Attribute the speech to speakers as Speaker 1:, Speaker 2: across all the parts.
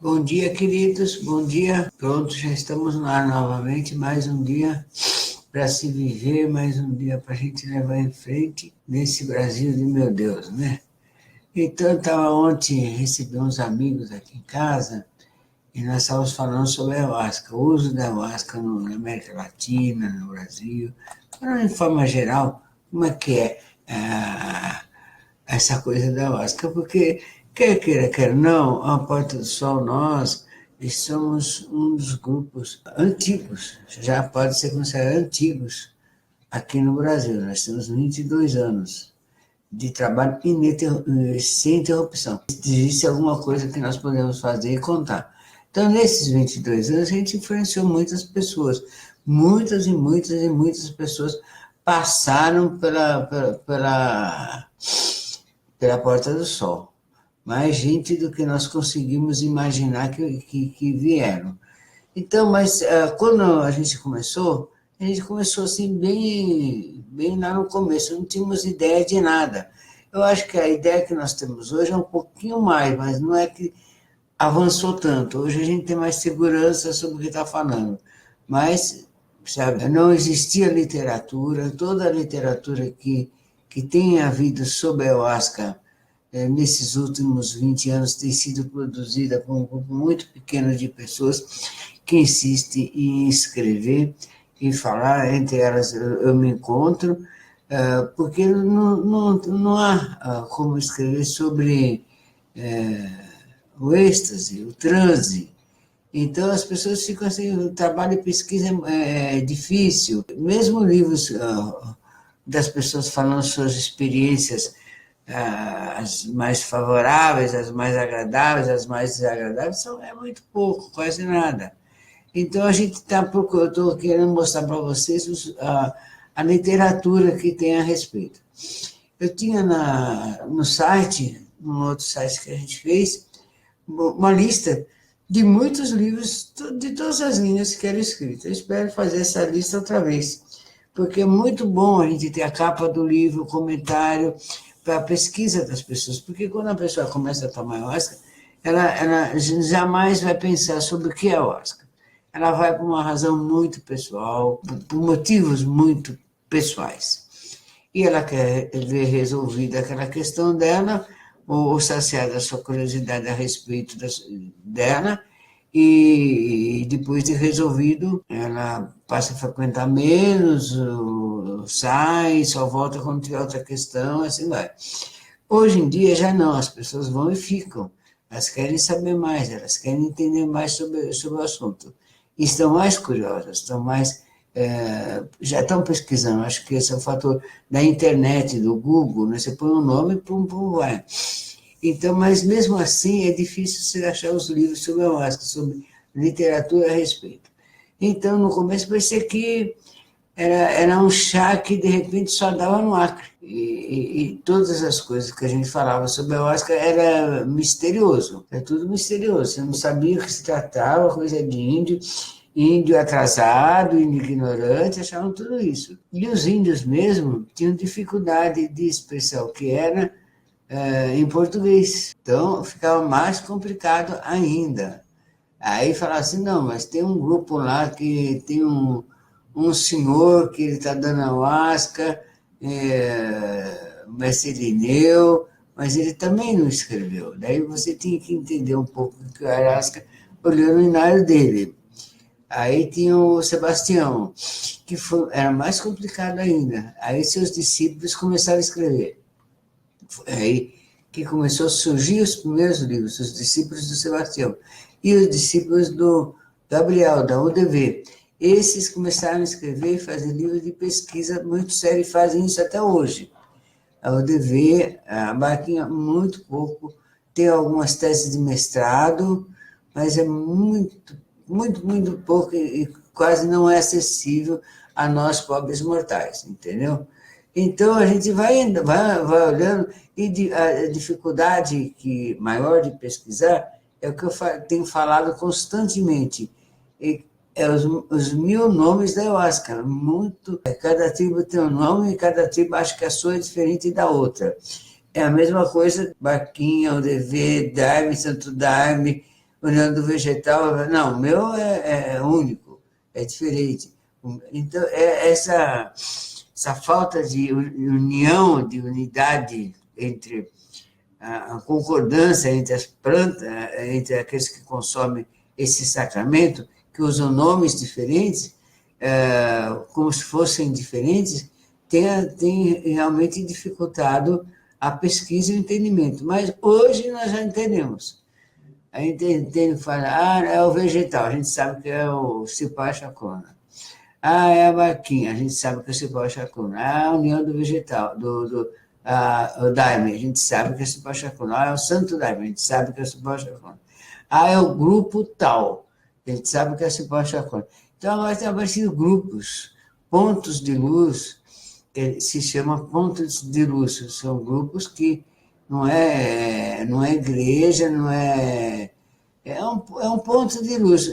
Speaker 1: Bom dia, queridos. Bom dia. Pronto, já estamos lá novamente. Mais um dia para se viver, mais um dia para a gente levar em frente nesse Brasil de meu Deus, né? Então, eu estava ontem, recebi uns amigos aqui em casa e nós estávamos falando sobre a ayahuasca, o uso da ayahuasca na América Latina, no Brasil, falando de forma geral, como é que é essa coisa da ayahuasca, porque quer queira, quer não, a Porta do Sol, nós somos um dos grupos antigos, já pode ser considerado antigos aqui no Brasil. Nós temos 22 anos de trabalho sem interrupção. Existe alguma coisa que nós podemos fazer e contar. Então, nesses 22 anos, a gente influenciou muitas pessoas. Muitas e muitas e muitas pessoas passaram pela Porta do Sol. Mais gente do que nós conseguimos imaginar que vieram. Então, mas quando a gente começou assim bem lá no começo, não tínhamos ideia de nada. Eu acho que a ideia que nós temos hoje é um pouquinho mais, mas não é que avançou tanto. Hoje a gente tem mais segurança sobre o que está falando. Mas, sabe, não existia literatura, toda a literatura que tem havido sobre a ayahuasca nesses últimos 20 anos tem sido produzida por um grupo muito pequeno de pessoas que insiste em escrever e falar, entre elas eu me encontro, porque não há como escrever sobre o êxtase, o transe. Então as pessoas ficam assim, o trabalho de pesquisa é difícil. Mesmo livros das pessoas falando suas experiências, as mais favoráveis, as mais agradáveis, as mais desagradáveis, é muito pouco, quase nada. Então a gente está procurando, estou querendo mostrar para vocês a literatura que tem a respeito. Eu tinha no site, num outro site que a gente fez, uma lista de muitos livros de todas as linhas que eram escritas. Eu espero fazer essa lista outra vez, porque é muito bom a gente ter a capa do livro, o comentário, para a pesquisa das pessoas, porque quando a pessoa começa a tomar ayahuasca, ela jamais vai pensar sobre o que é ayahuasca. Ela vai por uma razão muito pessoal, por motivos muito pessoais. E ela quer ver resolvida aquela questão dela, ou saciada a sua curiosidade a respeito dela, e depois de resolvido, ela passa a frequentar menos, sai, só volta quando tiver outra questão, assim vai. Hoje em dia já não, as pessoas vão e ficam. Elas querem saber mais, elas querem entender mais sobre o assunto. E estão mais curiosas, estão mais. Já estão pesquisando, acho que esse é o fator da internet, do Google, né? Você põe um nome e pum, vai. Então, mas mesmo assim é difícil você achar os livros sobre a ayahuasca, sobre literatura a respeito. Então, no começo parecia que era um chá que de repente só dava no Acre. E todas as coisas que a gente falava sobre a ayahuasca era misterioso, é tudo misterioso. Você não sabia o que se tratava, coisa de índio, índio atrasado, índio ignorante, achavam tudo isso. E os índios mesmo tinham dificuldade de expressar o que era em português. Então, ficava mais complicado ainda. Aí falava assim, não, mas tem um grupo lá que tem um senhor que ele está dando ayahuasca, o mestre Irineu, mas ele também não escreveu. Daí você tinha que entender um pouco o que o ayahuasca olhando no inário dele. Aí tinha o Sebastião, era mais complicado ainda. Aí seus discípulos começaram a escrever. Aí que começou a surgir os primeiros livros, os discípulos do Sebastião e os discípulos do Gabriel, da UDV. Esses começaram a escrever e fazer livros de pesquisa muito sério e fazem isso até hoje. A UDV abarca muito pouco, tem algumas teses de mestrado, mas é muito pouco e quase não é acessível a nós pobres mortais, entendeu? Então a gente vai olhando e a dificuldade maior de pesquisar é o que eu tenho falado constantemente. É os 1000 nomes da ayahuasca. Cada tribo tem um nome e cada tribo acha que a sua é diferente da outra. É a mesma coisa, Barquinha, UDV, Daime, Santo Daime, União do Vegetal, não, o meu é único, é diferente. Então, essa falta de união, de unidade entre a concordância entre as plantas, entre aqueles que consomem esse sacramento, que usam nomes diferentes, como se fossem diferentes, tem realmente dificultado a pesquisa e o entendimento. Mas hoje nós já entendemos. A gente entende, fala, é o vegetal, a gente sabe que é o cipó chacona. É a vaquinha, a gente sabe que é o cipó chacona. A união do vegetal, o daime, a gente sabe que é o cipó chacona. É o santo daime, a gente sabe que é o cipó chacona. É o grupo tal, a gente sabe que é o cipó chacona. Então, agora tem aparecido grupos, pontos de luz, que se chama pontos de luz. São grupos que não é igreja, não é... É um ponto de luz,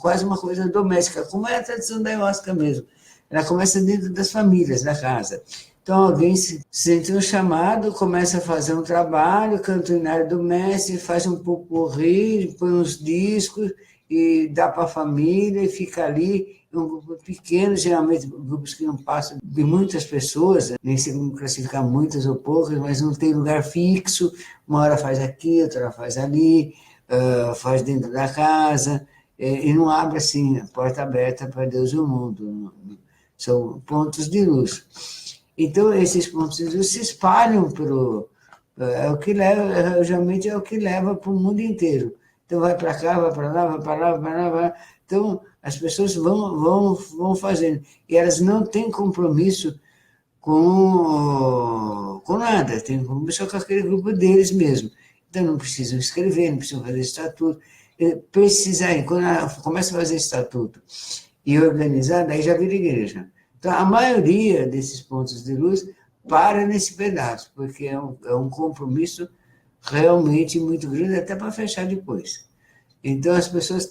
Speaker 1: quase uma coisa doméstica, como é a tradição da ayahuasca mesmo. Ela começa dentro das famílias, da casa. Então, alguém se sente um chamado, começa a fazer um trabalho, canta o Inário do Mestre, faz um popurrí, põe uns discos e dá para a família e fica ali. Um grupo pequeno, geralmente grupos que não passam de muitas pessoas, nem se classificar muitas ou poucas, mas não tem lugar fixo, uma hora faz aqui, outra hora faz ali, faz dentro da casa, e não abre assim, a porta aberta para Deus e o mundo. São pontos de luz. Então, esses pontos de luz se espalham é o que leva, geralmente é o que leva para o mundo inteiro. Então, vai para cá, vai para lá, vai para lá, vai para lá, vai lá. Então, as pessoas vão fazendo. E elas não têm compromisso com nada, têm compromisso com aquele grupo deles mesmo. Então, não precisam escrever, não precisam fazer estatuto. Precisar, quando ela começa a fazer estatuto e organizar, daí já vira igreja. Então, a maioria desses pontos de luz para nesse pedaço, porque é um compromisso realmente muito grande, até para fechar depois. Então, as pessoas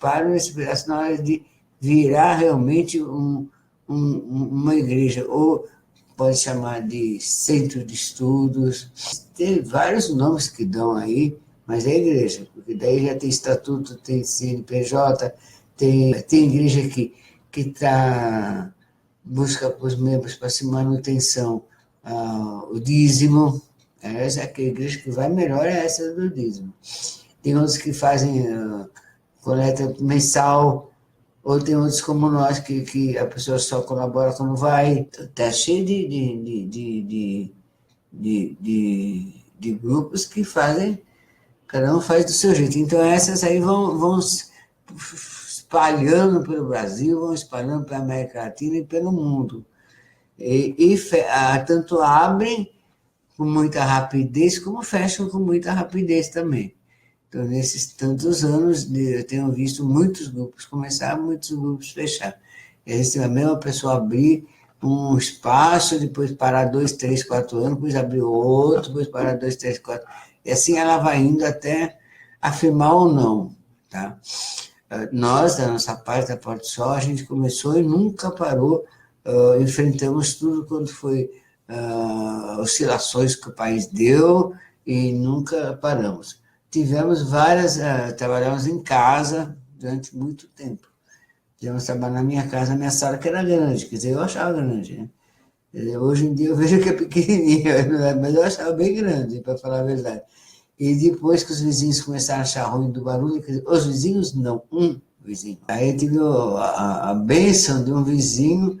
Speaker 1: param nesse pedaço na hora de virar realmente uma igreja, ou pode chamar de centro de estudos. Tem vários nomes que dão aí, mas é igreja, porque daí já tem estatuto, tem CNPJ, tem igreja que busca para os membros para se manutenção o dízimo. Essa é a igreja que vai melhor, é essa do dízimo. Tem outros que fazem coleta mensal, ou tem outros como nós, que a pessoa só colabora quando vai. Está cheio de grupos que fazem, cada um faz do seu jeito. Então, essas aí vão espalhando pelo Brasil, vão espalhando pela América Latina e pelo mundo. Tanto abrem com muita rapidez, como fecham com muita rapidez também. Então, nesses tantos anos, eu tenho visto muitos grupos começar, muitos grupos fechar. E aí, a mesma pessoa abrir um espaço, depois parar 2, 3, 4 anos, depois abrir outro, depois parar 2, 3, 4. E assim ela vai indo até afirmar ou não. Tá? Nós, da nossa parte, da Porto Sol, a gente começou e nunca parou. Enfrentamos tudo quando foi oscilações que o país deu e nunca paramos. Tivemos trabalhamos em casa durante muito tempo. Tivemos trabalho na minha casa, minha sala que era grande, quer dizer, eu achava grande, né? Hoje em dia eu vejo que é pequenininha, mas eu achava bem grande, para falar a verdade. E depois que os vizinhos começaram a achar ruim do barulho, quer dizer, os vizinhos não, um vizinho. Aí eu tive a bênção de um vizinho,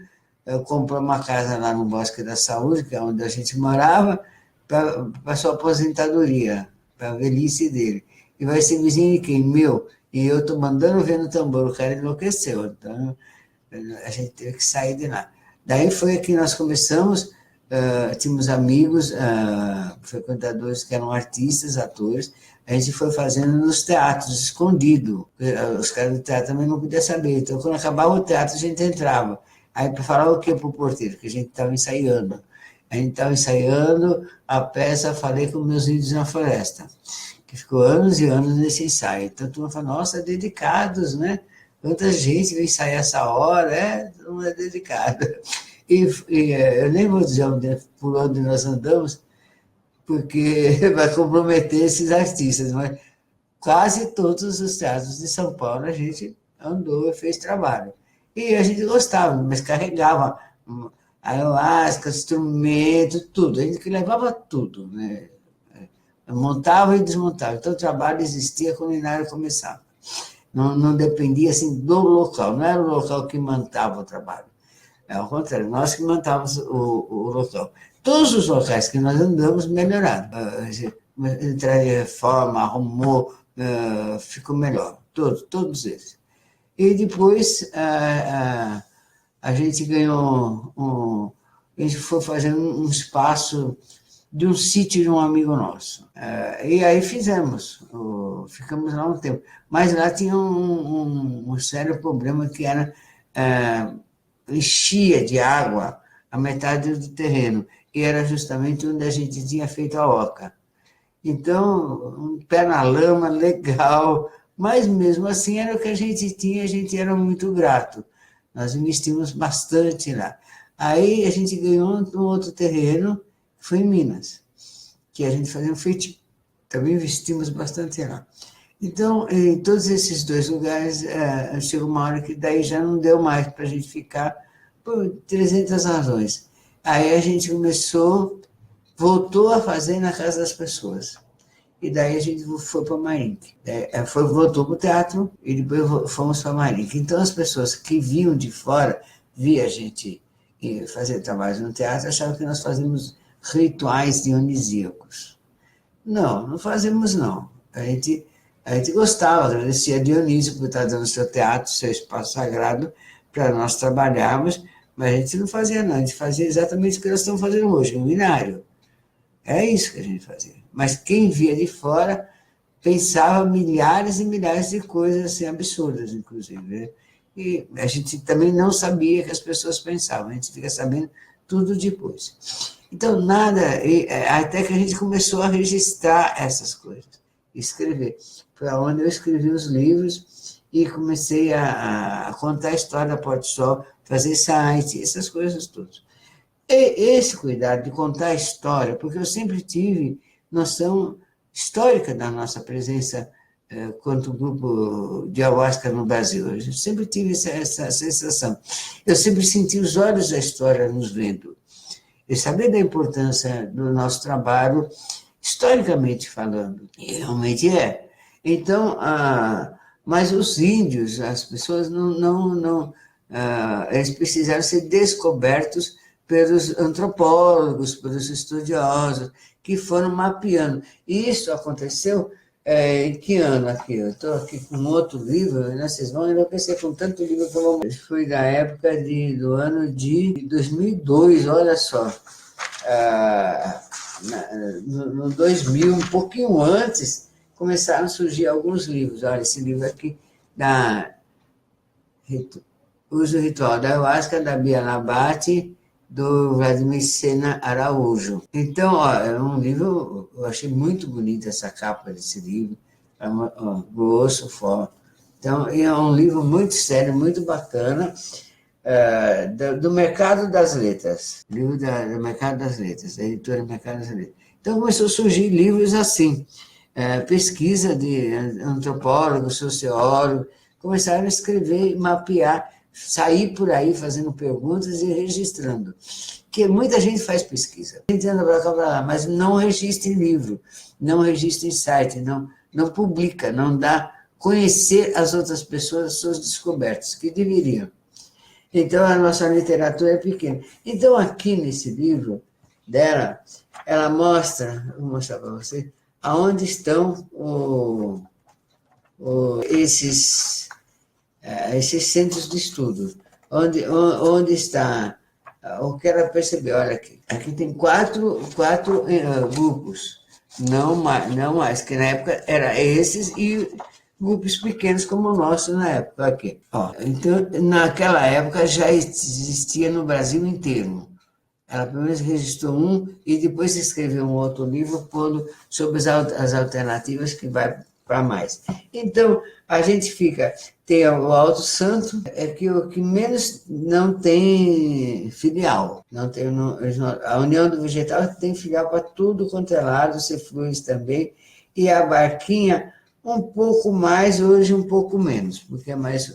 Speaker 1: comprou uma casa lá no Bosque da Saúde, que é onde a gente morava, para sua aposentadoria, para a velhice dele. E vai ser vizinho de quem? Meu. E eu estou mandando ver no tambor, o cara enlouqueceu. Então, a gente teve que sair de lá. Daí foi que nós começamos, tínhamos amigos, frequentadores que eram artistas, atores, a gente foi fazendo nos teatros, escondido. Os caras do teatro também não podiam saber. Então, quando acabava o teatro, a gente entrava. Aí, para falar o que para o porteiro? Que a gente estava ensaiando. A gente estava ensaiando a peça Falei com Meus Índios na Floresta, que ficou anos e anos nesse ensaio. Então, a turma fala, nossa, dedicados, né? Quanta gente vai ensaiar essa hora, todo mundo é dedicado. Eu nem vou dizer por onde nós andamos, porque vai comprometer esses artistas, mas quase todos os teatros de São Paulo a gente andou e fez trabalho. E a gente gostava, mas carregava ayahuasca, instrumento, tudo. A gente que levava tudo, né? Montava e desmontava. Então o trabalho existia quando o nada começava. Não dependia assim do local, não era o local que mantava o trabalho. É ao contrário, nós que mantávamos o local. Todos os locais que nós andamos melhoraram. Entraria reforma, arrumou, ficou melhor. Todos eles. E depois a gente ganhou a gente foi fazendo um espaço de um sítio de um amigo nosso. E aí ficamos lá um tempo. Mas lá tinha um sério problema que era enchia de água a metade do terreno, e era justamente onde a gente tinha feito a oca. Então, um pé na lama, legal, mas mesmo assim era o que a gente tinha, a gente era muito grato. Nós investimos bastante lá. Aí a gente ganhou um outro terreno, que foi em Minas, que a gente fazia um feitio. Também investimos bastante lá. Então, em todos esses dois lugares, chegou uma hora que daí já não deu mais para a gente ficar, por 300 razões. Aí a gente voltou a fazer na casa das pessoas. E daí a gente foi para Marinque. Voltou para o teatro e depois fomos para Marinque. Então as pessoas que vinham de fora, via a gente fazer trabalho no teatro, achavam que nós fazíamos rituais dionisíacos. Não fazemos não. A gente gostava, agradecia a Dionísio por estar dando seu teatro, seu espaço sagrado para nós trabalharmos, mas a gente não fazia não, a gente fazia exatamente o que nós estamos fazendo hoje, um binário. É isso que a gente fazia. Mas quem via de fora pensava milhares e milhares de coisas assim, absurdas, inclusive. Né? E a gente também não sabia que as pessoas pensavam, a gente fica sabendo tudo depois. Então, até que a gente começou a registrar essas coisas, escrever. Foi onde eu escrevi os livros e comecei a contar a história da Porto Sol, fazer site, essas coisas todas. Esse cuidado de contar a história, porque eu sempre tive noção histórica da nossa presença quanto grupo de ayahuasca no Brasil. Eu sempre tive essa sensação. Eu sempre senti os olhos da história nos vendo. E saber da importância do nosso trabalho, historicamente falando, e realmente é. Então, mas os índios, as pessoas eles precisaram ser descobertos pelos antropólogos, pelos estudiosos, que foram mapeando. E isso aconteceu em que ano aqui? Eu estou aqui com outro livro, né? Vocês vão enlouquecer com tanto livro que eu vou... Foi da época do ano de 2002, olha só. No 2000, um pouquinho antes, começaram a surgir alguns livros. Olha, esse livro aqui, Uso Ritual da Ayahuasca, da Bia Labate, do Vladimir Sena Araújo. Então, é um livro, eu achei muito bonita essa capa desse livro, grosso, forte. Então, é um livro muito sério, muito bacana, do Mercado das Letras, livro do Mercado das Letras, da editora Mercado das Letras. Então, começou a surgir livros assim, pesquisa de antropólogos, sociólogos, começaram a escrever e mapear, sair por aí fazendo perguntas e registrando. Porque muita gente faz pesquisa, a gente anda para cá, para lá, mas não registra em livro, não registra em site, não publica, não dá conhecer as outras pessoas, as suas descobertas, que deveriam. Então, a nossa literatura é pequena. Então, aqui nesse livro dela, ela mostra, vou mostrar para você, aonde estão esses centros de estudo, onde está o que ela percebeu. Olha aqui tem quatro grupos, não mais, que na época eram esses e grupos pequenos como o nosso na época aqui. Então, naquela época já existia no Brasil inteiro. Ela primeiro registrou um e depois escreveu um outro livro pondo sobre as alternativas que vai para mais. Então, a gente tem o Alto Santo, que o que menos não tem filial. A União do Vegetal tem filial para tudo quanto é lado, Ceflures também, e a Barquinha, Um pouco mais, hoje um pouco menos, porque é mais,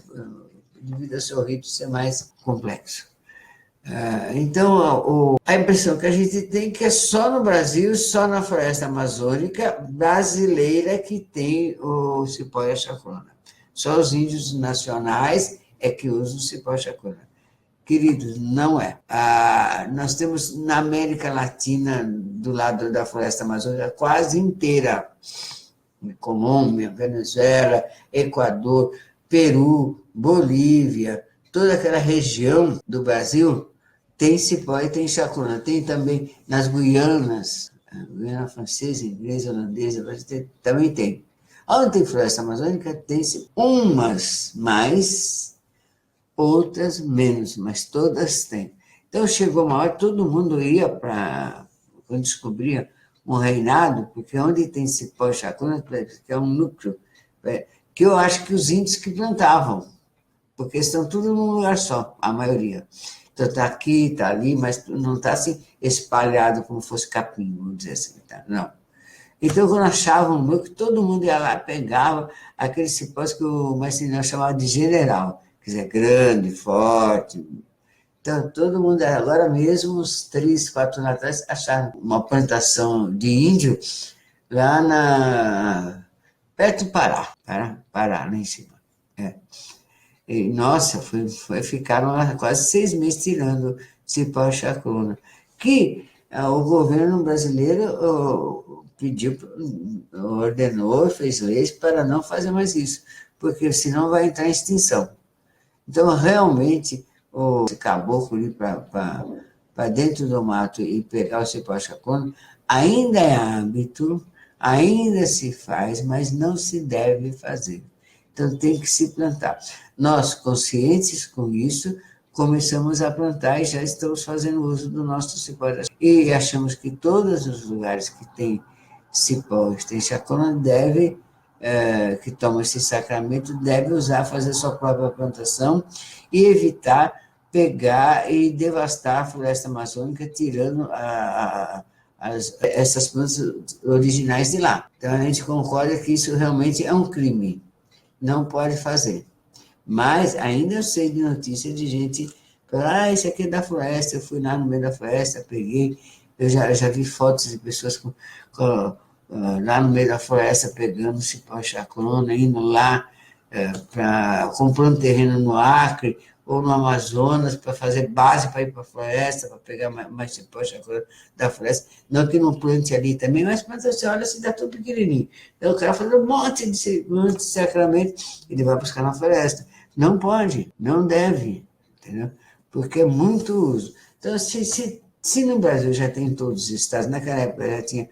Speaker 1: devido ao seu ritmo ser mais complexo. Então, a impressão que a gente tem é que é só no Brasil, só na floresta amazônica brasileira que tem o cipó e a chacruna. Só os índios nacionais é que usam o cipó e a chacruna. Queridos, não é. Nós temos na América Latina, do lado da floresta amazônica, quase inteira. Colômbia, Venezuela, Equador, Peru, Bolívia, toda aquela região do Brasil tem cipó e tem chacruna. Tem também nas Guianas, Guiana francesa, inglesa, holandesa, também tem. Onde tem floresta amazônica, tem umas mais, outras menos, mas todas têm. Então chegou uma hora que todo mundo ia para, quando descobria um reinado, porque onde tem cipó e chacruna, que é um núcleo, que eu acho que os índios que plantavam, porque estão tudo num lugar só, a maioria. Então está aqui, está ali, mas não está assim espalhado como fosse capim, vamos dizer assim, tá? Não. Então, quando achavam um núcleo, todo mundo ia lá, pegava aqueles cipós que o Marcelino chamava de general, quer dizer, grande, forte. Então, todo mundo, agora mesmo, uns 3, 4 anos atrás, acharam uma plantação de índio lá perto do Pará, Pará, lá em cima. E, nossa, ficaram lá quase 6 meses tirando cipó e chacruna. Que o governo brasileiro pediu, ordenou, fez leis para não fazer mais isso, porque senão vai entrar em extinção. Então, realmente, esse caboclo ir para dentro do mato e pegar o cipó e chacruna ainda é hábito, ainda se faz, mas não se deve fazer. Então, tem que se plantar. Nós, conscientes com isso, começamos a plantar e já estamos fazendo uso do nosso cipó. E achamos que todos os lugares que tem cipó, que tem chacruna, que tomam esse sacramento, deve usar, fazer sua própria plantação e evitar pegar e devastar a floresta amazônica, tirando essas plantas originais de lá. Então, a gente concorda que isso realmente é um crime. Não pode fazer. Mas ainda eu sei de notícia de gente falar, isso aqui é da floresta, eu fui lá no meio da floresta, peguei, eu já vi fotos de pessoas lá no meio da floresta pegando cipó e chacruna, indo lá comprando terreno no Acre ou no Amazonas para fazer base para ir para a floresta, para pegar mais cipó e chacruna da floresta. Não que não plante ali também, mas planta assim, olha, se dá tudo pequenininho. Então o cara faz um monte de sacramento, ele vai buscar na floresta. Não pode, não deve, entendeu? Porque é muito uso. Então, se no Brasil já tem em todos os estados, naquela época já tinha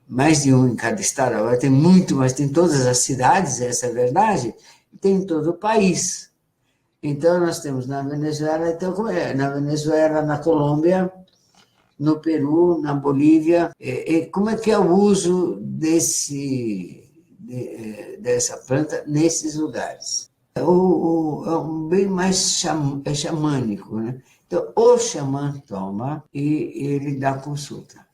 Speaker 1: mais de um em cada estado, agora tem muito, mas tem todas as cidades, essa é a verdade, e tem em todo o país. Então, nós temos na Venezuela, então, como é? Na Venezuela, na Colômbia, no Peru, na Bolívia, como é que é o uso dessa planta nesses lugares? É um bem mais xamânico, né? Então, o xamã toma e ele dá consulta.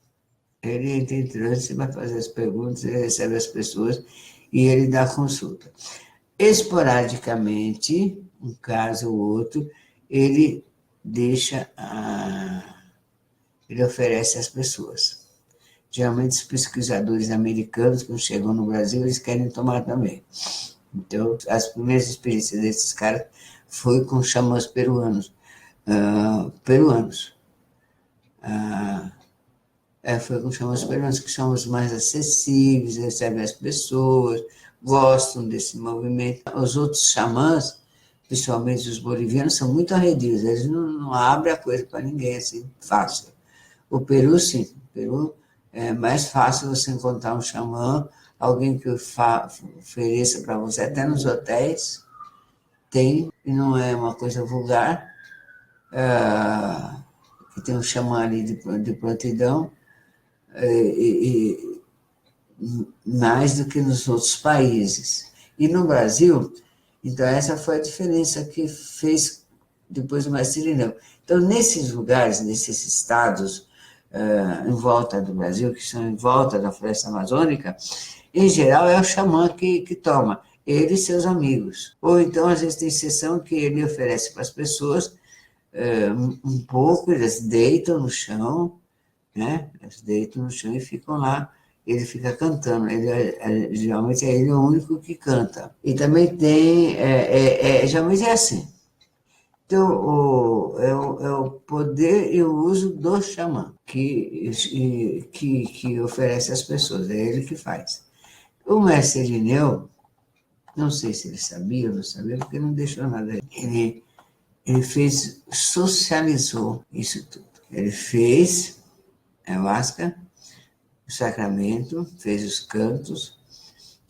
Speaker 1: Ele entra em transe, vai fazer as perguntas, ele recebe as pessoas e ele dá consulta. Esporadicamente, um caso ou outro, ele ele oferece às pessoas. Geralmente, os pesquisadores americanos, quando chegam no Brasil, eles querem tomar também. Então, as primeiras experiências desses caras foi com xamãs peruanos. Foi com xamãs peruanos, que são os mais acessíveis, recebem as pessoas, gostam desse movimento. Os outros xamãs, principalmente os bolivianos, são muito arredios, eles não abrem a coisa para ninguém assim, fácil. O Peru, sim. O Peru é mais fácil você encontrar um xamã, alguém que ofereça para você, até nos hotéis, tem, e não é uma coisa vulgar, que tem um xamã ali de prontidão, mais do que nos outros países. E no Brasil, então essa foi a diferença que fez depois do Marcelino. Então, nesses lugares, nesses estados, em volta do Brasil, que são em volta da floresta amazônica, em geral é o xamã que toma, ele e seus amigos. Ou então, às vezes, tem sessão que ele oferece para as pessoas um pouco, eles deitam no chão, né? Eles deitam no chão e ficam lá, ele fica cantando, geralmente é ele o único que canta. E também tem, geralmente é assim. Então, é o poder e o uso do xamã que oferece às pessoas, é ele que faz. O mestre Irineu, não sei se ele sabia ou não sabia, porque não deixou nada. Ele socializou isso tudo. Ele fez a ayahuasca, o sacramento, fez os cantos,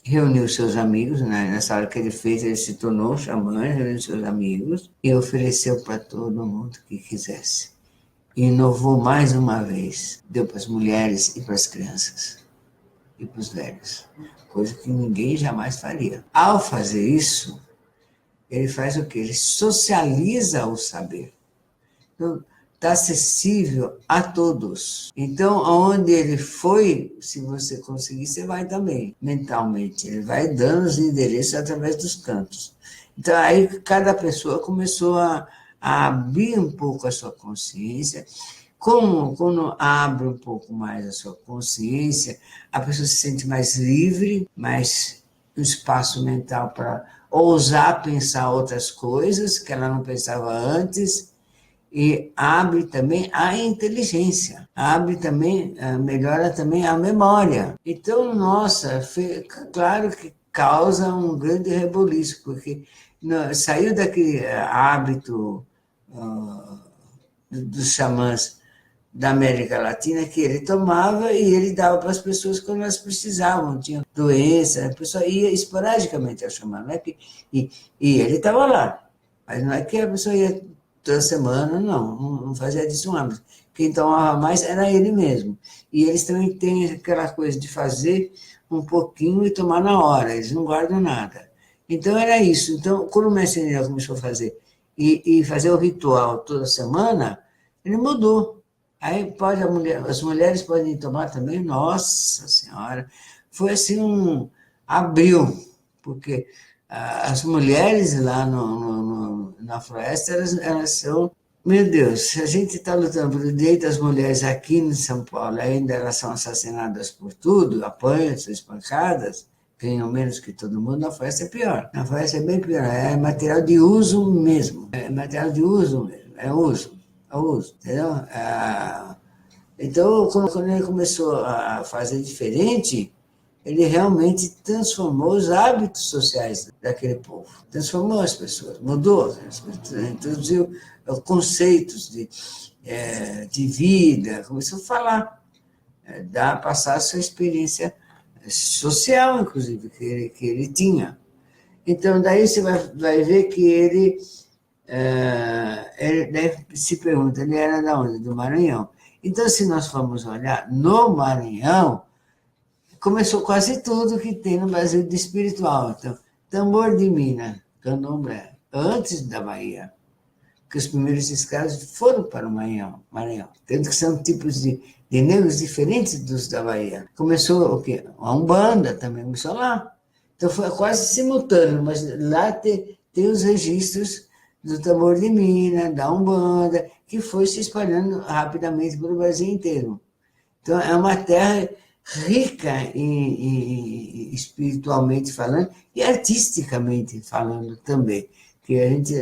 Speaker 1: reuniu seus amigos, né? Nessa hora que ele fez, ele se tornou xamã, reuniu seus amigos e ofereceu para todo mundo que quisesse. E inovou mais uma vez, deu para as mulheres e para as crianças e para os velhos, coisa que ninguém jamais faria. Ao fazer isso, ele faz o quê? Ele socializa o saber. Então, está acessível a todos. Então, aonde ele foi, se você conseguir, você vai também, mentalmente. Ele vai dando os endereços através dos cantos. Então, aí cada pessoa começou a abrir um pouco a sua consciência. Quando abre um pouco mais a sua consciência, a pessoa se sente mais livre, mais um espaço mental para ousar pensar outras coisas que ela não pensava antes, e abre também a inteligência, abre também, melhora também a memória. Então, nossa, claro que causa um grande reboliço, porque saiu daquele hábito dos xamãs da América Latina, que ele tomava e ele dava para as pessoas quando elas precisavam, tinham doença, a pessoa ia esporadicamente ao xamã, não é que, e ele estava lá, mas não é que a pessoa ia toda semana, não fazia disso um hábito. Quem tomava mais era ele mesmo. E eles também têm aquela coisa de fazer um pouquinho e tomar na hora, eles não guardam nada. Então era isso. Então, quando o mestre Daniel começou a fazer, e fazer o ritual toda semana, ele mudou. Aí as mulheres podem tomar também, nossa senhora, foi assim abriu, porque as mulheres lá na floresta, elas são, meu Deus, se a gente está lutando pelo direito das mulheres aqui em São Paulo, ainda elas são assassinadas por tudo, apanham, são espancadas, ganham menos que todo mundo, na floresta é pior. Na floresta é bem pior, é material de uso mesmo, é material de uso mesmo, é uso, entendeu? Então, quando ele começou a fazer diferente, ele realmente transformou os hábitos sociais daquele povo, transformou as pessoas, mudou, introduziu conceitos de vida, começou a falar, passar a sua experiência social, inclusive, que ele tinha. Então, daí você vai ver que ele se pergunta, ele era da onde? Do Maranhão. Então, se nós formos olhar no Maranhão, começou quase tudo que tem no Brasil de espiritual. Então, tambor de mina, candomblé, antes da Bahia, que os primeiros escravos foram para o Maranhão. Tanto que são tipos de negros diferentes dos da Bahia. Começou o quê? A Umbanda também começou lá. Então, foi quase simultâneo, mas lá tem os registros do tambor de mina, da Umbanda, que foi se espalhando rapidamente pelo Brasil inteiro. Então, é uma terra rica espiritualmente falando e artisticamente falando também. Que a gente,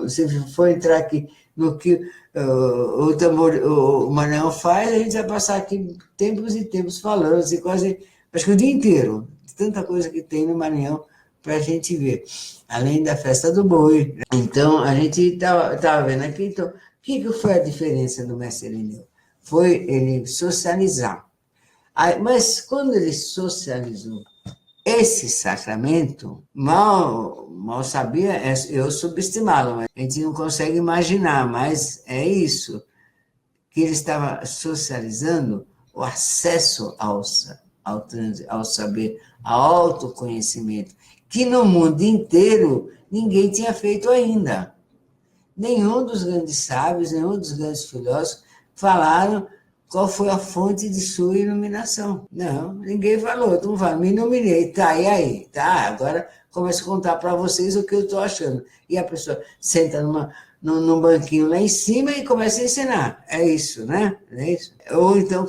Speaker 1: se for entrar aqui no que o Maranhão faz, a gente vai passar aqui tempos e tempos falando, assim, quase, acho que o dia inteiro, tanta coisa que tem no Maranhão para a gente ver, além da festa do boi. Então, a gente estava vendo aqui, então, o que foi a diferença do mestre Irineu? Foi ele socializar. Mas quando ele socializou esse sacramento, mal sabia, eu subestimá-lo, a gente não consegue imaginar, mas é isso, que ele estava socializando o acesso ao saber, ao autoconhecimento, que no mundo inteiro ninguém tinha feito ainda. Nenhum dos grandes sábios, nenhum dos grandes filósofos falaram qual foi a fonte de sua iluminação? Não, ninguém falou. Então fala, me iluminei, tá, e aí? Tá, agora começo a contar para vocês o que eu estou achando. E a pessoa senta num banquinho lá em cima e começa a ensinar. É isso, né? É isso. Ou então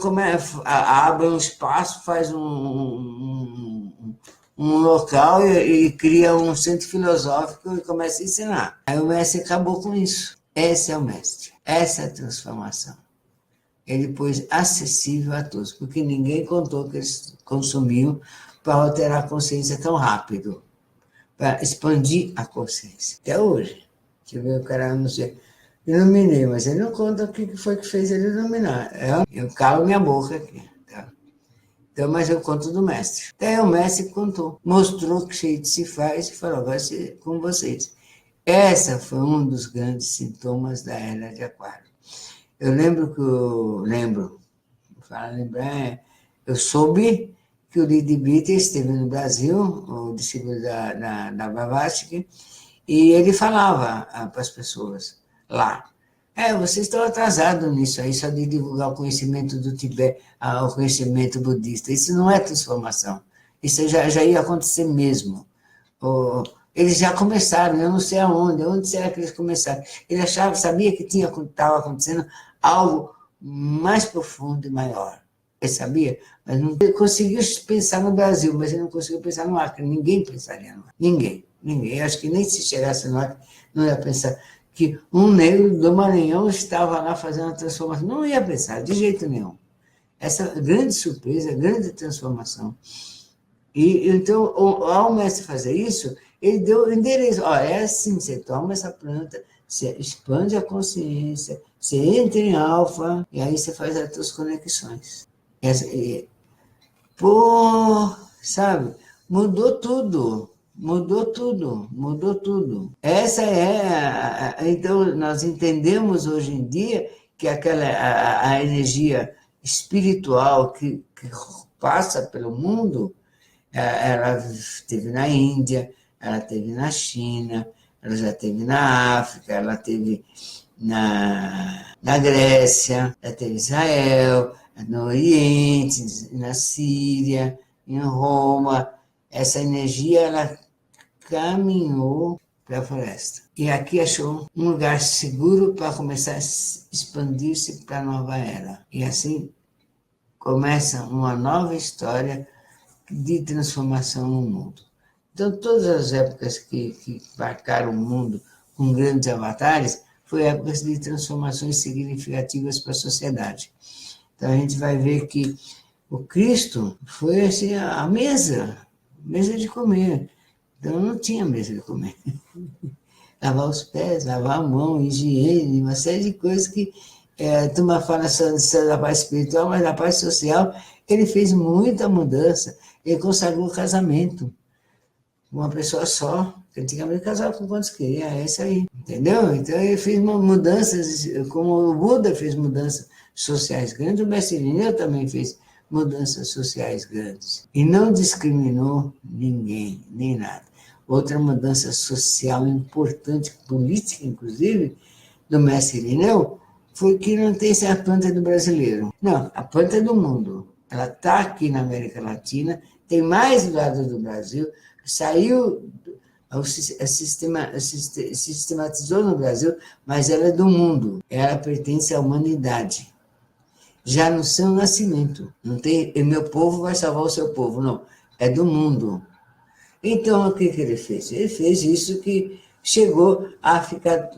Speaker 1: abre um espaço, faz um local e cria um centro filosófico e começa a ensinar. Aí o mestre acabou com isso. Esse é o mestre. Essa é a transformação. Ele pôs acessível a todos, porque ninguém contou que eles consumiam para alterar a consciência tão rápido, para expandir a consciência. Até hoje. Deixa eu ver, o cara não sei. Iluminei, mas ele não conta o que foi que fez ele iluminar. Eu calo minha boca aqui. Tá? Então, mas eu conto do mestre. Até o mestre contou, mostrou que jeito se faz e falou, vai ser com vocês. Essa foi um dos grandes sintomas da Era de Aquário. Eu eu soube que o Lidi Bitter esteve no Brasil, o discípulo da Blavatsky, e ele falava para as pessoas lá, vocês estão atrasados nisso aí, só de divulgar o conhecimento do Tibete, o conhecimento budista. Isso não é transformação. Isso já ia acontecer mesmo. Eles já começaram, eu não sei onde será que eles começaram? Ele sabia que estava acontecendo algo mais profundo e maior. Ele sabia, mas não conseguiu pensar no Brasil, mas ele não conseguiu pensar no Acre. Ninguém pensaria no Acre. Ninguém. Eu acho que nem se chegasse no Acre, não ia pensar que um negro do Maranhão estava lá fazendo a transformação. Não ia pensar, de jeito nenhum. Essa grande surpresa, grande transformação. E então, ao mestre fazer isso, ele deu o endereço. É assim, você toma essa planta, você expande a consciência, você entra em alfa, e aí você faz as suas conexões. Sabe? Mudou tudo. Essa então, nós entendemos hoje em dia que a energia espiritual que passa pelo mundo, ela esteve na Índia, ela esteve na China, ela já esteve na África, ela esteve na Grécia, ela esteve em Israel, no Oriente, na Síria, em Roma. Essa energia, ela caminhou para a floresta. E aqui achou um lugar seguro para começar a expandir-se para a nova era. E assim começa uma nova história de transformação no mundo. Então, todas as épocas que marcaram o mundo com grandes avatares, foi épocas de transformações significativas para a sociedade. Então, a gente vai ver que o Cristo foi assim, a mesa de comer. Então, não tinha mesa de comer. Lavar os pés, lavar a mão, higiene, uma série de coisas que a turma fala só da paz espiritual, mas na paz social ele fez muita mudança. Ele consagrou o casamento. Uma pessoa só, antigamente casava com quantos queria, é isso aí, entendeu? Então ele fez mudanças, como o Buda fez mudanças sociais grandes, o Mestre Irineu também fez mudanças sociais grandes. E não discriminou ninguém, nem nada. Outra mudança social importante, política inclusive, do Mestre Irineu, foi que não tem a planta do brasileiro. Não, a planta é do mundo. Ela está aqui na América Latina, tem mais do lado do Brasil, saiu, sistematizou no Brasil, mas ela é do mundo, ela pertence à humanidade. Já no seu nascimento, não tem, e meu povo vai salvar o seu povo, não, é do mundo. Então, o que ele fez? Ele fez isso que chegou a ficar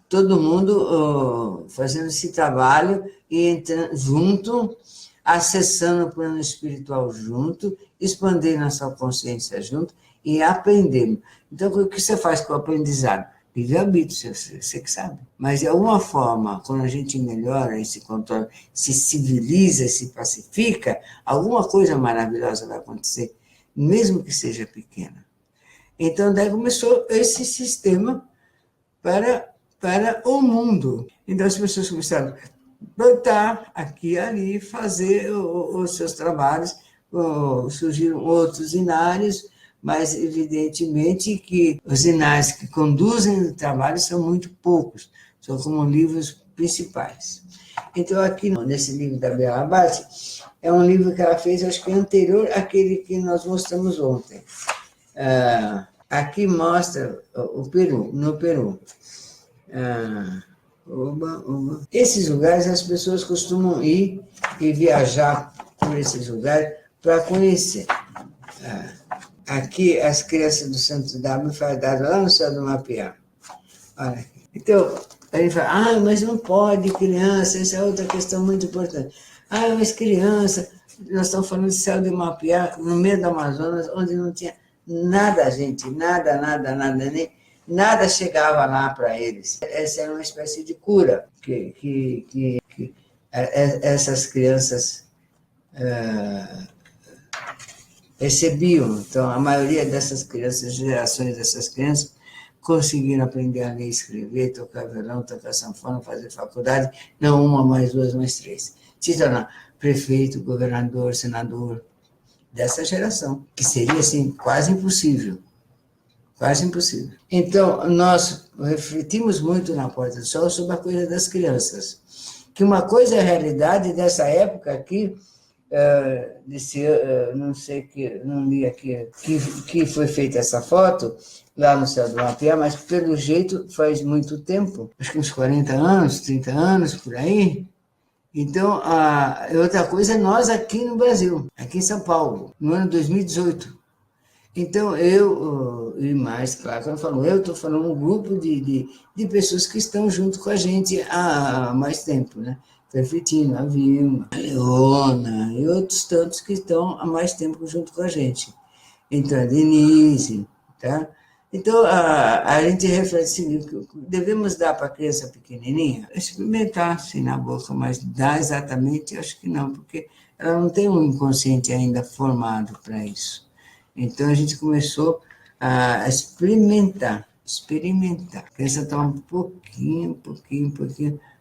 Speaker 1: todo mundo fazendo esse trabalho e entrando junto, acessando o plano espiritual junto, expandindo a sua consciência junto e aprendendo. Então, o que você faz com o aprendizado? Livre-arbítrio, você que sabe. Mas, de alguma forma, quando a gente melhora esse controle, se civiliza, se pacifica, alguma coisa maravilhosa vai acontecer, mesmo que seja pequena. Então, daí começou esse sistema para o mundo. Então, as pessoas começaram plantar aqui e ali, fazer os seus trabalhos, surgiram outros inários, mas evidentemente que os inários que conduzem o trabalho são muito poucos, são como livros principais. Então, aqui nesse livro da Bela Abate, é um livro que ela fez, acho que anterior àquele que nós mostramos ontem. Aqui mostra o Peru, no Peru. Esses lugares as pessoas costumam ir e viajar por esses lugares para conhecer. Aqui as crianças do Santo Daime fardadas lá no céu do Mapiá. Olha aqui. Então, aí fala, mas não pode criança, essa é outra questão muito importante. Mas criança, nós estamos falando de céu do Mapiá, no meio do Amazonas, onde não tinha nada, gente, nada, nada chegava lá para eles. Essa era uma espécie de cura que essas crianças recebiam. Então, a maioria dessas crianças, gerações dessas crianças, conseguiram aprender a ler e escrever, tocar violão, tocar sanfona, fazer faculdade, não uma, mais duas, mais três. Se tornar prefeito, governador, senador, dessa geração, que seria, assim, quase impossível. Quase impossível. Então, nós refletimos muito na Porta do Sol sobre a coisa das crianças. Que uma coisa é a realidade dessa época aqui, não sei, que não li aqui, que foi feita essa foto, lá no céu do Mapiá, mas pelo jeito faz muito tempo, acho que uns 40 anos, 30 anos, por aí. Então, outra coisa é nós aqui no Brasil, aqui em São Paulo, no ano 2018. Então, e mais, claro, quando eu falo estou falando um grupo de pessoas que estão junto com a gente há mais tempo, né? Perfetino, a Vilma, a Leona e outros tantos que estão há mais tempo junto com a gente. Então, a Denise, tá? Então, a gente reflete assim, devemos dar para a criança pequenininha? Experimentar, assim, na boca, mas dar exatamente, acho que não, porque ela não tem um inconsciente ainda formado para isso. Então, a gente começou a experimentar. A criança toma um pouquinho,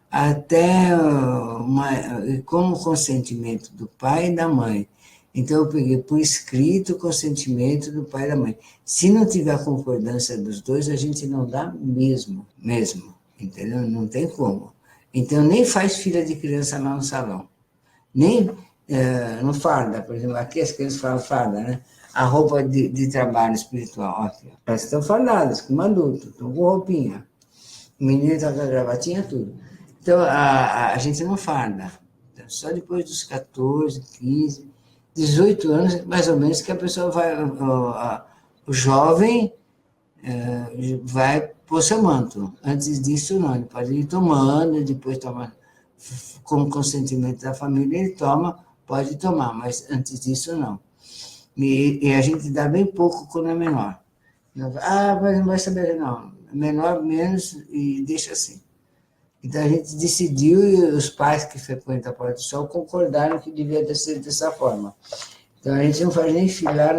Speaker 1: até com o consentimento do pai e da mãe. Então, eu peguei por escrito o consentimento do pai e da mãe. Se não tiver concordância dos dois, a gente não dá mesmo, entendeu? Não tem como. Então, nem faz fila de criança lá no salão. Nem no farda, por exemplo, aqui as crianças falam farda, né? A roupa de trabalho espiritual, aqui. Elas estão fardadas, como adulto, estão com roupinha. O menino está com a gravatinha, tudo. Então, a gente não farda. Então, só depois dos 14, 15, 18 anos, mais ou menos, que a pessoa vai, o jovem vai pôr seu manto. Antes disso, não. Ele pode ir tomando, depois toma, com consentimento da família, ele pode tomar, mas antes disso, não. E a gente dá bem pouco quando é menor. Mas não vai saber, não. Menor, menos, e deixa assim. Então, a gente decidiu, e os pais que frequentam a Porta do Sol concordaram que devia ser dessa forma. Então, a gente não faz nem fila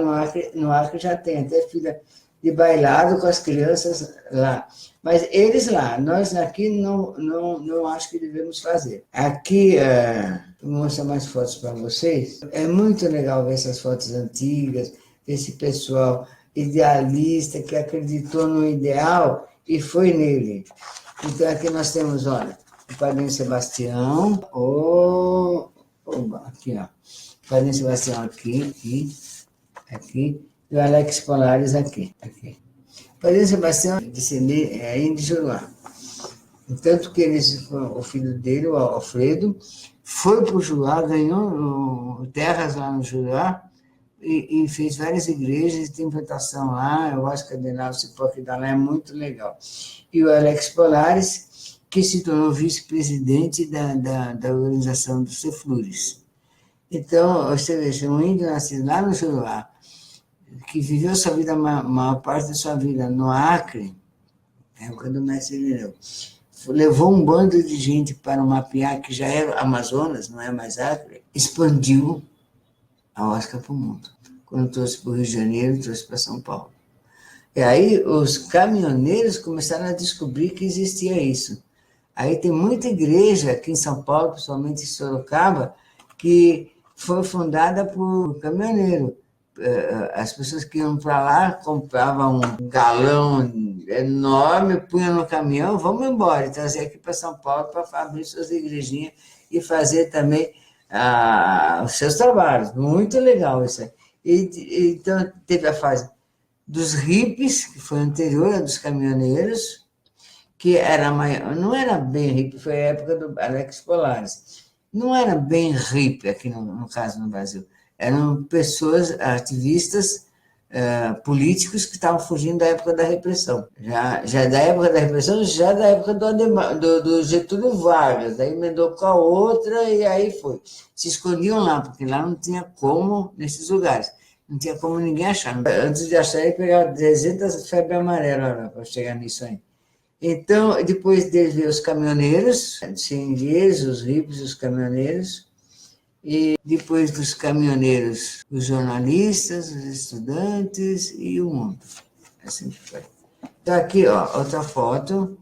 Speaker 1: no Acre já tem até fila de bailado com as crianças lá. Mas eles lá, nós aqui não acho que devemos fazer. Aqui, vou mostrar mais fotos para vocês. É muito legal ver essas fotos antigas, esse pessoal idealista que acreditou no ideal e foi nele. Então, aqui nós temos, olha, o Padrinho Sebastião, aqui, ó. O Padrinho Sebastião aqui, e o Alex Polares aqui. O Padrinho Sebastião é de Juruá. Tanto que o filho dele, o Alfredo, foi para o Juruá, ganhou terras lá no Juruá, e fez várias igrejas, tem plantação lá, eu acho que a Adenal Cipó que dá lá é muito legal. E o Alex Polares, que se tornou vice-presidente da organização dos Ceflures. Então, você veja, um índio nascido lá no Juruá, que viveu sua vida, a maior parte da sua vida no Acre, na época do mestre Irineu, levou um bando de gente para o Mapiá, que já era Amazonas, não é mais Acre, expandiu a Oscar para o mundo. Quando trouxe para o Rio de Janeiro, trouxe para São Paulo. E aí os caminhoneiros começaram a descobrir que existia isso. Aí tem muita igreja aqui em São Paulo, principalmente em Sorocaba, que foi fundada por caminhoneiro. as pessoas que iam para lá compravam um galão enorme, punham no caminhão, vamos embora, e trazer aqui para São Paulo para abrir suas igrejinhas e fazer também os seus trabalhos. Muito legal isso aí. Então, teve a fase dos hippies, que foi anterior à dos caminhoneiros, que era maior, não era bem hippie, foi a época do Alex Polares. Não era bem hippie aqui, no caso, no Brasil. Eram pessoas, ativistas, políticos que estavam fugindo da época da repressão. Já da época da repressão, já da época do Getúlio Vargas. Daí emendou com a outra e aí foi. Se escondiam lá, porque lá não tinha como, nesses lugares. Não tinha como ninguém achar. Antes de achar, ele pegava 300 febre amarela para chegar nisso aí. Então, depois deles veio os caminhoneiros, os seringueiros, os hippies, os caminhoneiros, e depois dos caminhoneiros, os jornalistas, os estudantes e o mundo. Assim que foi. Então, aqui, ó, outra foto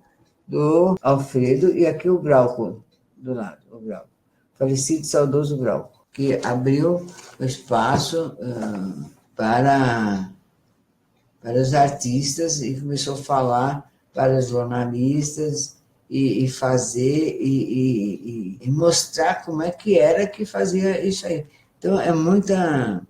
Speaker 1: do Alfredo, e aqui o Glauco, do lado, o Glauco. Falecido saudoso Glauco, que abriu o espaço para os artistas e começou a falar para os jornalistas e fazer e mostrar como é que era que fazia isso aí. Então, é muita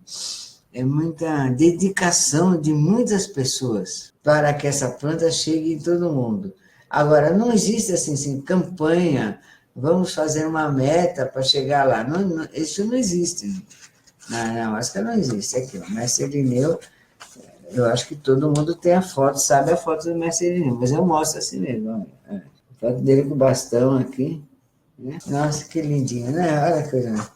Speaker 1: dedicação de muitas pessoas para que essa planta chegue em todo mundo. Agora, não existe assim campanha, vamos fazer uma meta para chegar lá. Não, isso não existe. Na ayahuasca não existe. Aqui, o mestre Irineu, eu acho que todo mundo tem a foto, sabe a foto do mestre Irineu, mas eu mostro assim mesmo. A foto dele com o bastão aqui. Né? Nossa, que lindinho, né? Olha que coisa.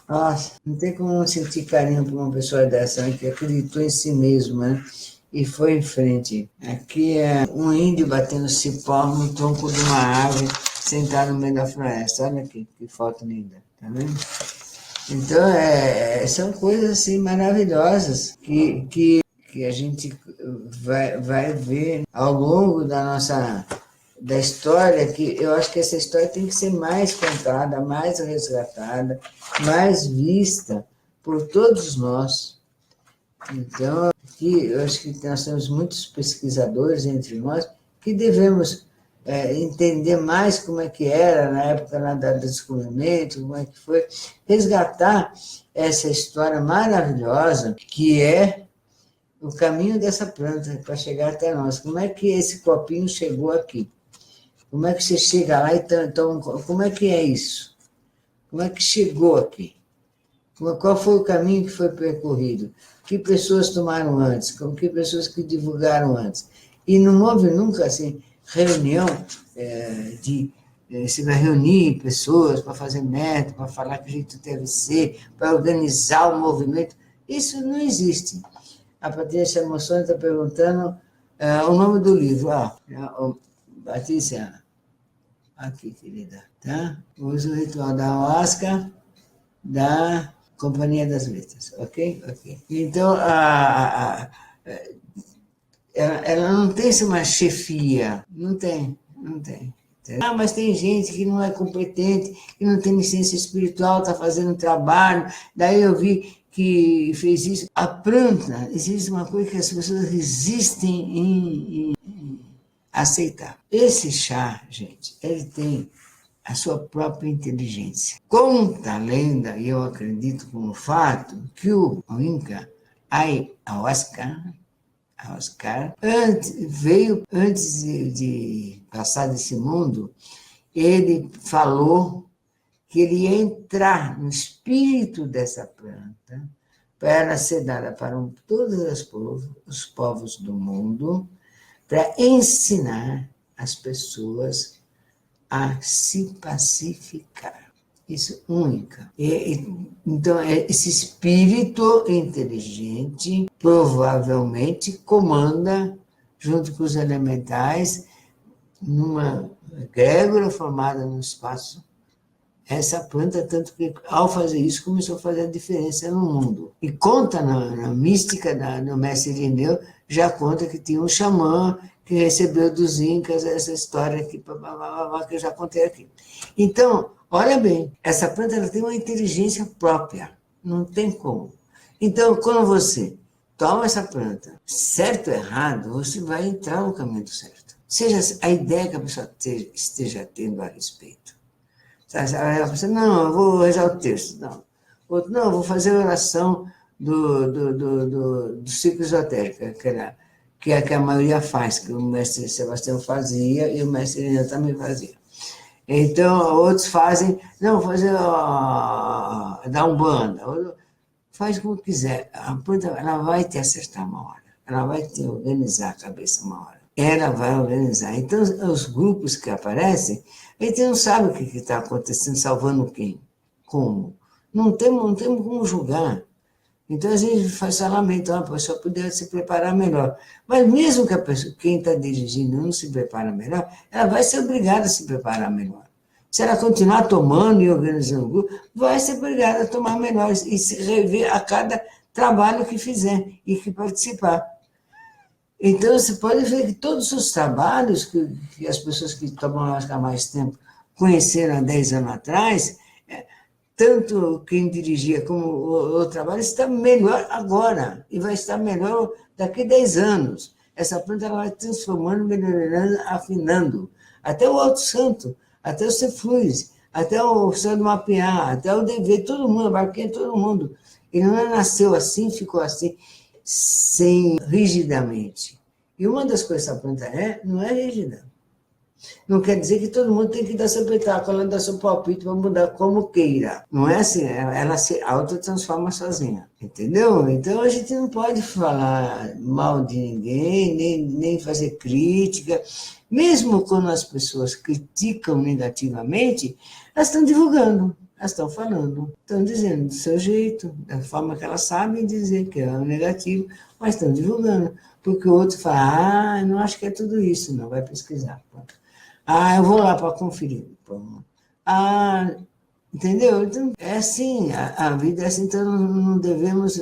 Speaker 1: Nossa, não tem como não sentir carinho por uma pessoa dessa, né? Que acreditou em si mesmo, né? E foi em frente. Aqui é um índio batendo cipó no tronco de uma árvore, sentado no meio da floresta. Olha aqui, que foto linda, tá vendo? Então, são coisas assim maravilhosas que a gente vai ver ao longo da história, que eu acho que essa história tem que ser mais contada, mais resgatada, mais vista por todos nós. Então, aqui, eu acho que nós temos muitos pesquisadores entre nós que devemos entender mais como é que era na época do descobrimento, como é que foi, resgatar essa história maravilhosa que é o caminho dessa planta para chegar até nós. Como é que esse copinho chegou aqui? Como é que você chega lá e então, como é que é isso? Como é que chegou aqui? Qual foi o caminho que foi percorrido? Que pessoas tomaram antes? Que pessoas que divulgaram antes? E não houve nunca assim reunião você vai reunir pessoas para fazer método, para falar que o jeito deve ser, para organizar o movimento. Isso não existe. A Patrícia Moções está perguntando o nome do livro. Patrícia, aqui, querida, tá? Uso o ritual da ayahuasca da Companhia das Letras, ok? Ok. Então, ela não tem uma chefia, não tem. Mas tem gente que não é competente, que não tem licença espiritual, está fazendo trabalho. Daí eu vi que fez isso. A planta, existe uma coisa que as pessoas resistem em aceitar. Esse chá, gente, ele tem a sua própria inteligência. Conta a lenda, e eu acredito como fato, que o Inca Ayahuasca veio antes de passar desse mundo, ele falou que ele ia entrar no espírito dessa planta para ela ser dada para todos os povos do mundo, para ensinar as pessoas a se pacificar. Isso é única. Então, esse espírito inteligente provavelmente comanda, junto com os elementais, numa egrégora formada no espaço, essa planta, tanto que, ao fazer isso, começou a fazer a diferença no mundo. E conta na mística do mestre Irineu, já conta que tinha um xamã que recebeu dos incas essa história aqui, que eu já contei aqui. Então, olha bem, essa planta ela tem uma inteligência própria, não tem como. Então, quando você toma essa planta, certo ou errado, você vai entrar no caminho certo. Seja a ideia que a pessoa esteja tendo a respeito. Ela pensa, não, eu vou rezar o texto. Não, outro, não, eu vou fazer a oração do ciclo esotérico, que é a que a maioria faz, que o mestre Sebastião fazia e o mestre Helena também fazia. Então, outros fazem, não, fazer da Umbanda, faz como quiser. A planta, ela vai te acertar uma hora, ela vai te organizar a cabeça uma hora. Ela vai organizar. Então, os grupos que aparecem, a gente não sabe o que está acontecendo, salvando quem, como. Não temos como julgar. Então, a gente faz lamento, a pessoa poderia se preparar melhor. Mas mesmo que a pessoa, quem está dirigindo não se prepara melhor, ela vai ser obrigada a se preparar melhor. Se ela continuar tomando e organizando o grupo, vai ser obrigada a tomar melhor e se rever a cada trabalho que fizer e que participar. Então, você pode ver que todos os trabalhos que as pessoas que tomam há mais tempo conheceram há 10 anos atrás, tanto quem dirigia como o trabalho está melhor agora e vai estar melhor daqui a 10 anos. Essa planta ela vai transformando, melhorando, afinando. Até o Alto Santo, até o Cefluz, até o Céu do Mapear, até o DV, todo mundo, abarquei todo mundo. Ele não nasceu assim, ficou assim, sem rigidamente. E uma das coisas que essa planta não é rígida. Não quer dizer que todo mundo tem que dar seu pitaco, ela dá seu palpite para mudar como queira. Não é assim, ela se autotransforma sozinha, entendeu? Então a gente não pode falar mal de ninguém, nem fazer crítica. Mesmo quando as pessoas criticam negativamente, elas estão divulgando, elas estão falando, estão dizendo do seu jeito, da forma que elas sabem dizer que é o negativo, mas estão divulgando. Porque o outro fala, não acho que é tudo isso, não, vai pesquisar. Eu vou lá para conferir. Entendeu? Então, é assim, a vida é assim, então não devemos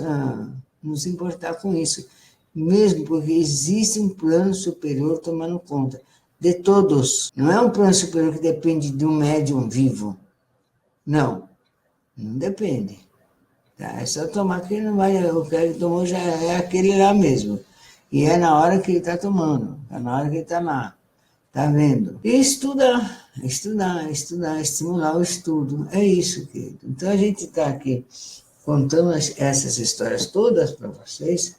Speaker 1: nos importar com isso. Mesmo porque existe um plano superior tomando conta de todos. Não é um plano superior que depende de um médium vivo. Não depende. Tá? É só tomar que não vai, o que ele tomou já é aquele lá mesmo. E é na hora que ele está tomando, é na hora que ele está lá. Tá vendo? E estudar, estimular o estudo. É isso, querido. Então a gente está aqui contando essas histórias todas para vocês.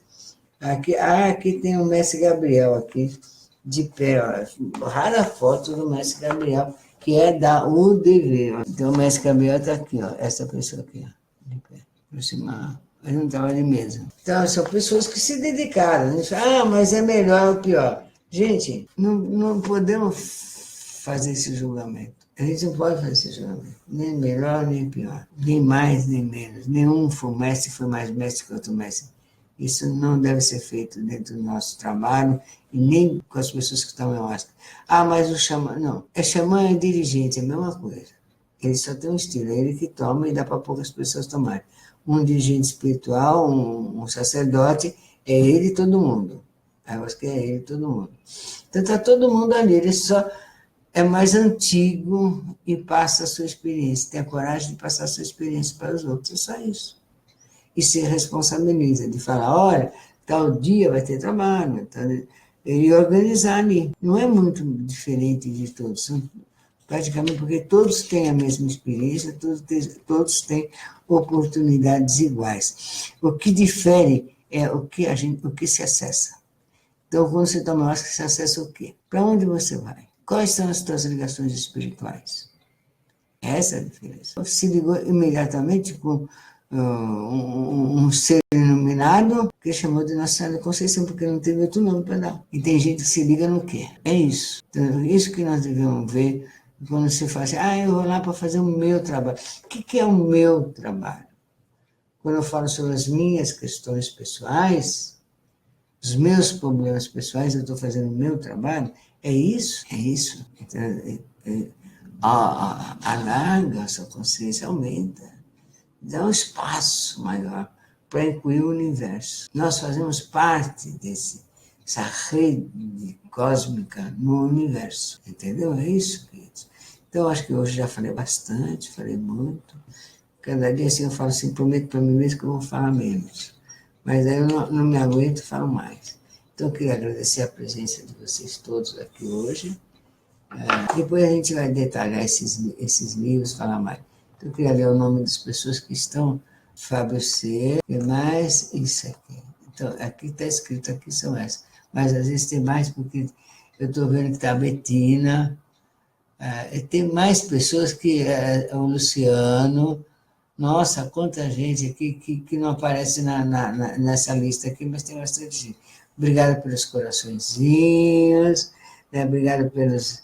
Speaker 1: Aqui tem o mestre Gabriel aqui, de pé, ó, rara foto do mestre Gabriel, que é da UDV. Ó. Então o mestre Gabriel está aqui, ó, essa pessoa aqui, ó, de pé, aproximar. Mas não estava de mesa. Então, são pessoas que se dedicaram. A gente fala, mas é melhor ou pior. Gente, não podemos fazer esse julgamento. A gente não pode fazer esse julgamento. Nem melhor, nem pior. Nem mais, nem menos. Nenhum foi mais mestre que outro mestre. Isso não deve ser feito dentro do nosso trabalho e nem com as pessoas que estão em máscara. Mas o xamã... Não. Xamã é dirigente, é a mesma coisa. Ele só tem um estilo. É ele que toma e dá para poucas pessoas tomarem. Um dirigente espiritual, um sacerdote, é ele e todo mundo. Eu acho que é ele e todo mundo. Então está todo mundo ali, ele só é mais antigo e passa a sua experiência, tem a coragem de passar a sua experiência para os outros, é só isso. E se responsabiliza de falar, olha, tal dia vai ter trabalho, e organizar ali. Não é muito diferente de todos, são praticamente porque todos têm a mesma experiência, todos têm oportunidades iguais. O que difere é o que se acessa. Então, quando você toma ayahuasca, você acessa o quê? Para onde você vai? Quais são as suas ligações espirituais? Essa é a diferença. Se ligou imediatamente com um ser iluminado que chamou de Nossa Senhora da Conceição, porque não teve outro nome para dar. E tem gente que se liga no quê? É isso. Então, isso que nós devemos ver quando você fala assim, eu vou lá para fazer o meu trabalho. O que é o meu trabalho? Quando eu falo sobre as minhas questões pessoais, os meus problemas pessoais, eu estou fazendo o meu trabalho, é isso. Então, alarga a sua consciência, aumenta, dá um espaço maior para incluir o universo. Nós fazemos parte dessa rede cósmica no universo, entendeu? É isso, queridos. Então, acho que hoje já falei bastante, falei muito. Cada dia assim eu falo assim, prometo para mim mesmo que eu vou falar menos. Mas aí eu não me aguento e falo mais. Então eu queria agradecer a presença de vocês todos aqui hoje. Depois a gente vai detalhar esses livros, falar mais. Então eu queria ler o nome das pessoas que estão. Fábio C. E mais isso aqui. Então, aqui está escrito, aqui são essas. Mas às vezes tem mais, porque eu estou vendo que está a Betina, e tem mais pessoas que o Luciano. Nossa, quanta gente aqui que não aparece nessa lista aqui, mas tem bastante gente. Obrigado pelos coraçõezinhos, né? Obrigado pelos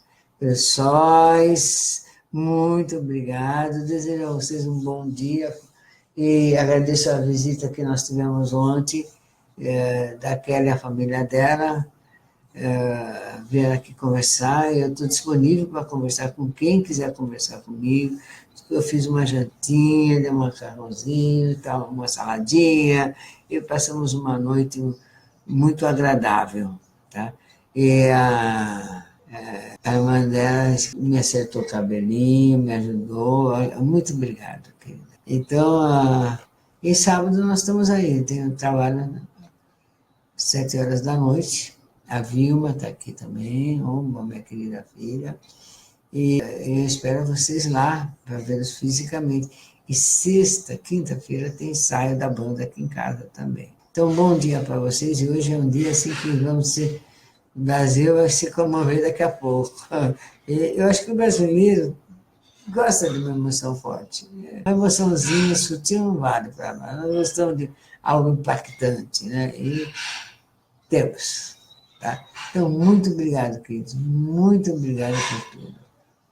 Speaker 1: sóis, muito obrigado. Desejo a vocês um bom dia e agradeço a visita que nós tivemos ontem, da Kelly e a família dela. Vieram aqui conversar, e eu estou disponível para conversar com quem quiser conversar comigo. Eu fiz uma jantinha, dei um macarrãozinho, uma saladinha, e passamos uma noite muito agradável. Tá? E a irmã dela me acertou o cabelinho, me ajudou. Muito obrigado, querida. Então, e sábado nós estamos aí, tem um trabalho às 7 horas da noite. A Vilma está aqui também, minha querida filha. E eu espero vocês lá para vê-los fisicamente. E sexta, quinta-feira, tem ensaio da banda aqui em casa também. Então, bom dia para vocês. E hoje é um dia assim que vamos ser. O Brasil vai se comover daqui a pouco. E eu acho que o brasileiro gosta de uma emoção forte. Uma emoçãozinha sutil não vale para nós. Nós gostamos de algo impactante, né? E temos. Tá? Então, muito obrigado, queridos. Muito obrigado por tudo.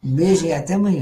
Speaker 1: Um beijo e até amanhã.